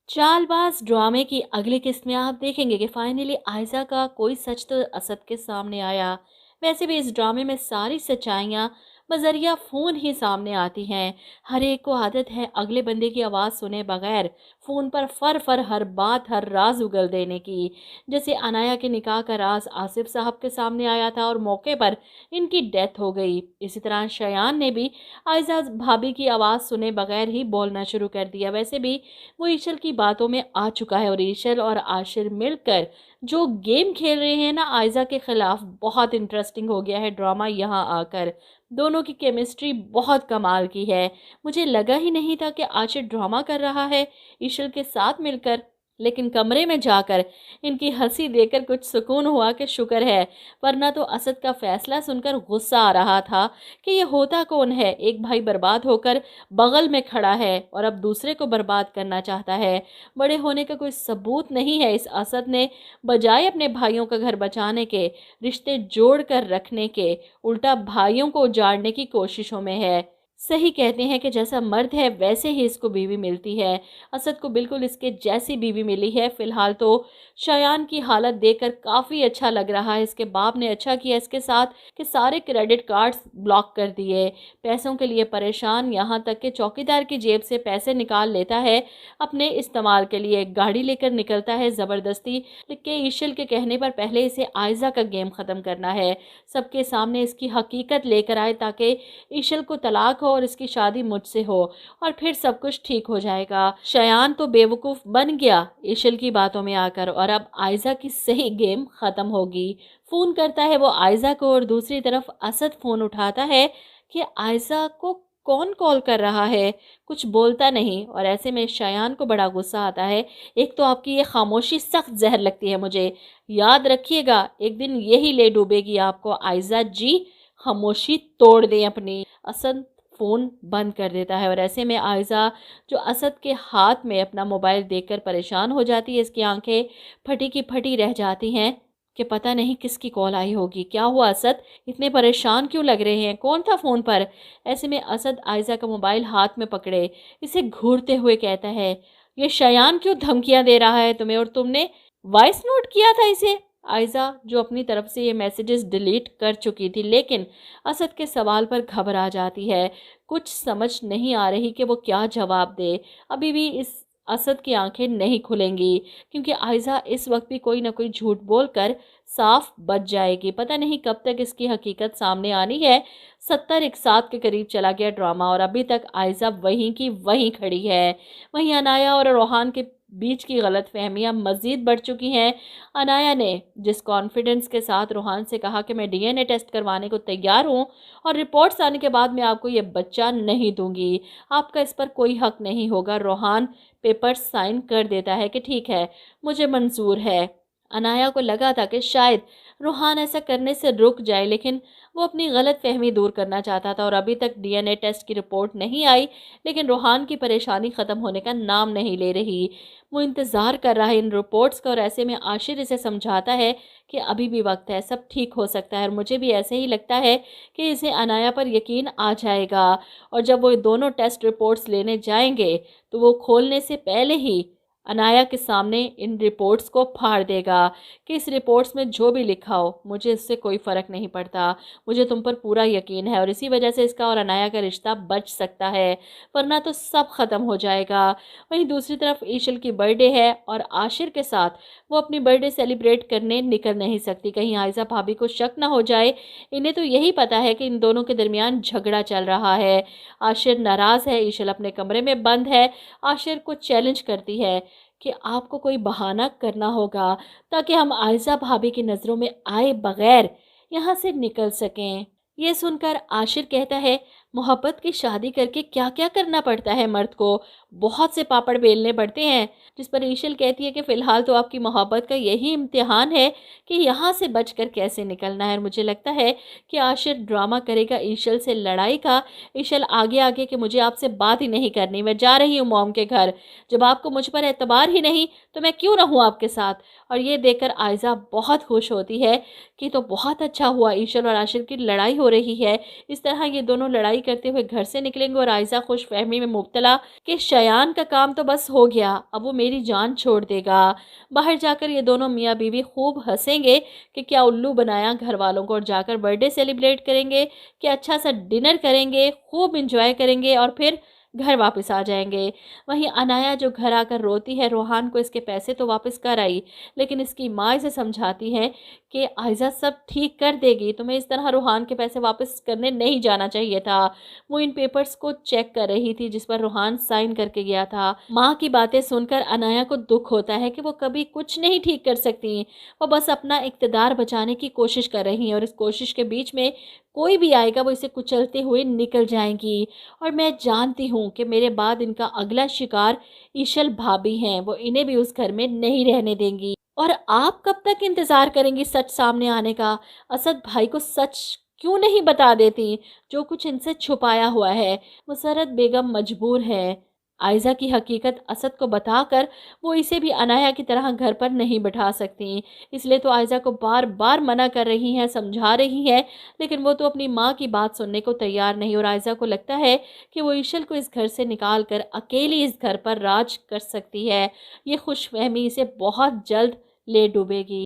चालबाज ड्रामे की अगली किस्त में आप देखेंगे कि फाइनली आयजा का कोई सच तो असद के सामने आया। वैसे भी इस ड्रामे में सारी सच्चाइयाँ बजरिया फ़ोन ही सामने आती हैं। हर एक को आदत है अगले बंदे की आवाज़ सुने बगैर फ़ोन पर फर फर हर बात हर राज उगल देने की। जैसे अनाया के निकाह का राज आसिफ साहब के सामने आया था और मौके पर इनकी डेथ हो गई। इसी तरह शयान ने भी आयजा भाभी की आवाज़ सुने बगैर ही बोलना शुरू कर दिया। वैसे भी वो ईशल की बातों में आ चुका है और ईशल और आशिर मिलकर जो गेम खेल रहे हैं ना आयजा के खिलाफ, बहुत इंटरेस्टिंग हो गया है ड्रामा यहाँ आकर। दोनों की केमिस्ट्री बहुत कमाल की है। मुझे लगा ही नहीं था कि आशिर ड्रामा कर रहा है ईशल के साथ मिलकर, लेकिन कमरे में जाकर इनकी हंसी देखकर कुछ सुकून हुआ कि शुक्र है, वरना तो असद का फैसला सुनकर गुस्सा आ रहा था कि ये होता कौन है। एक भाई बर्बाद होकर बगल में खड़ा है और अब दूसरे को बर्बाद करना चाहता है। बड़े होने का कोई सबूत नहीं है इस असद ने, बजाय अपने भाइयों का घर बचाने के, रिश्ते जोड़ कर रखने के, उल्टा भाइयों को उजाड़ने की कोशिशों में है। सही कहते हैं कि जैसा मर्द है वैसे ही इसको बीवी मिलती है। असद को बिल्कुल इसके जैसी बीवी मिली है। फिलहाल तो शयान की हालत देखकर काफ़ी अच्छा लग रहा है। इसके बाप ने अच्छा किया इसके साथ कि सारे क्रेडिट कार्ड्स ब्लॉक कर दिए। पैसों के लिए परेशान, यहाँ तक कि चौकीदार की जेब से पैसे निकाल लेता है अपने इस्तेमाल के लिए। गाड़ी लेकर निकलता है ज़बरदस्ती कि ईशल के कहने पर पहले इसे आयजा का गेम ख़त्म करना है। सबके सामने इसकी हकीकत लेकर आए ताकि ईशल को तलाक हो और इसकी शादी मुझसे हो और फिर सब कुछ ठीक हो जाएगा। शयान तो बेवकूफ़ बन गया ईशल की बातों में आकर और अब आयजा की सही गेम ख़त्म होगी। फ़ोन करता है वो आयजा को और दूसरी तरफ असद फ़ोन उठाता है कि आयजा को कौन कॉल कर रहा है। कुछ बोलता नहीं और ऐसे में शयान को बड़ा गुस्सा आता है। एक तो आपकी ये खामोशी सख्त जहर लगती है मुझे, याद रखिएगा एक दिन यही ले डूबेगी आपको आयजा जी। खामोशी तोड़ दें अपनी। असद फ़ोन बंद कर देता है और ऐसे में आयजा जो असद के हाथ में अपना मोबाइल देखकर परेशान हो जाती है। इसकी आंखें फटी की फटी रह जाती हैं कि पता नहीं किसकी कॉल आई होगी। क्या हुआ असद, इतने परेशान क्यों लग रहे हैं, कौन था फ़ोन पर। ऐसे में असद आयजा का मोबाइल हाथ में पकड़े इसे घूरते हुए कहता है, ये शयान क्यों धमकियां दे रहा है तुम्हें और तुमने वॉइस नोट किया था इसे। आयजा जो अपनी तरफ से ये मैसेजेस डिलीट कर चुकी थी, लेकिन असद के सवाल पर घबरा जाती है। कुछ समझ नहीं आ रही कि वो क्या जवाब दे। अभी भी इस असद की आंखें नहीं खुलेंगी क्योंकि आयजा इस वक्त भी कोई ना कोई झूठ बोलकर साफ बच जाएगी। पता नहीं कब तक इसकी हकीकत सामने आनी है। 70 के करीब चला गया ड्रामा और अभी तक आयजा वहीं की वहीं खड़ी है। वहीं अनाया और रोहान के बीच की गलतफहमियां मज़ीद बढ़ चुकी हैं। अनाया ने जिस कॉन्फिडेंस के साथ रोहान से कहा कि मैं डीएनए टेस्ट करवाने को तैयार हूं और रिपोर्ट्स आने के बाद मैं आपको ये बच्चा नहीं दूंगी, आपका इस पर कोई हक नहीं होगा। रोहान पेपर साइन कर देता है कि ठीक है, मुझे मंजूर है। अनाया को लगा था कि शायद रूहान ऐसा करने से रुक जाए, लेकिन वो अपनी गलत फहमी दूर करना चाहता था और अभी तक डीएनए टेस्ट की रिपोर्ट नहीं आई। लेकिन रूहान की परेशानी ख़त्म होने का नाम नहीं ले रही। वो इंतज़ार कर रहा है इन रिपोर्ट्स का और ऐसे में आशिर इसे समझाता है कि अभी भी वक्त है, सब ठीक हो सकता है। और मुझे भी ऐसे ही लगता है कि इसे अनाया पर यकीन आ जाएगा और जब वो दोनों टेस्ट रिपोर्ट्स लेने जाएंगे तो वो खोलने से पहले ही अनाया के सामने इन रिपोर्ट्स को फाड़ देगा कि इस रिपोर्ट्स में जो भी लिखा हो मुझे इससे कोई फ़र्क नहीं पड़ता, मुझे तुम पर पूरा यकीन है और इसी वजह से इसका और अनाया का रिश्ता बच सकता है, वरना तो सब ख़त्म हो जाएगा। वहीं दूसरी तरफ ईशल की बर्थडे है और आशिर के साथ वो अपनी बर्थडे सेलिब्रेट करने निकल नहीं सकती, कहीं आयजा भाभी को शक ना हो जाए। इन्हें तो यही पता है कि इन दोनों के दरमियान झगड़ा चल रहा है। आशिर नाराज़ है, ईशल अपने कमरे में बंद है। आशिर को चैलेंज करती है कि आपको कोई बहाना करना होगा ताकि हम आयजा भाभी की नज़रों में आए बगैर यहाँ से निकल सकें। ये सुनकर आशिर कहता है, मोहब्बत की शादी करके क्या क्या करना पड़ता है मर्द को, बहुत से पापड़ बेलने पड़ते हैं। जिस पर ईशल कहती है कि फ़िलहाल तो आपकी मोहब्बत का यही इम्तिहान है कि यहाँ से बचकर कैसे निकलना है। और मुझे लगता है कि आशिर ड्रामा करेगा ईशल से लड़ाई का। ईशल आगे आगे कि मुझे आपसे बात ही नहीं करनी, मैं जा रही हूँ मॉम के घर, जब आपको मुझ पर एतबार ही नहीं तो मैं क्यों रहूँ आपके साथ। और ये देखकर आयजा बहुत खुश होती है कि तो बहुत अच्छा हुआ, ईशल और आशिर की लड़ाई हो रही है। इस तरह ये दोनों लड़ाई करते हुए घर से निकलेंगे और आयजा खुश फहमी में मुब्तला कि अयान का काम तो बस हो गया, अब वो मेरी जान छोड़ देगा। बाहर जाकर ये दोनों मियाँ बीवी खूब हंसेंगे कि क्या उल्लू बनाया घर वालों को, और जाकर बर्थडे सेलिब्रेट करेंगे कि अच्छा सा डिनर करेंगे, खूब इंजॉय करेंगे और फिर घर वापस आ जाएंगे। वहीं अनाया जो घर आकर रोती है, रोहान को इसके पैसे तो वापस कर आई, लेकिन इसकी माँ इसे समझाती है कि आयजा सब ठीक कर देगी, तुम्हें इस तरह रोहान के पैसे वापस करने नहीं जाना चाहिए था। वो इन पेपर्स को चेक कर रही थी जिस पर रोहान साइन करके गया था। माँ की बातें सुनकर अनाया को दुख होता है कि वो कभी कुछ नहीं ठीक कर सकती, वो बस अपना इक़्तिदार बचाने की कोशिश कर रही हैं और इस कोशिश के बीच में कोई भी आएगा वो इसे कुचलते हुए निकल जाएंगी। और मैं जानती हूँ कि मेरे बाद इनका अगला शिकार ईशल भाभी हैं, वो इन्हें भी उस घर में नहीं रहने देंगी। और आप कब तक इंतज़ार करेंगी सच सामने आने का? असद भाई को सच क्यों नहीं बता देती जो कुछ इनसे छुपाया हुआ है? मुसर्रत बेगम मजबूर है आयज़ा की हकीकत असद को बताकर, वो इसे भी अनाया की तरह घर पर नहीं बैठा सकती। इसलिए तो आयज़ा को बार बार मना कर रही हैं, समझा रही है, लेकिन वो तो अपनी माँ की बात सुनने को तैयार नहीं। और आयज़ा को लगता है कि वो ईशल को इस घर से निकाल कर अकेली इस घर पर राज कर सकती है। ये खुशफहमी इसे बहुत जल्द ले डूबेगी।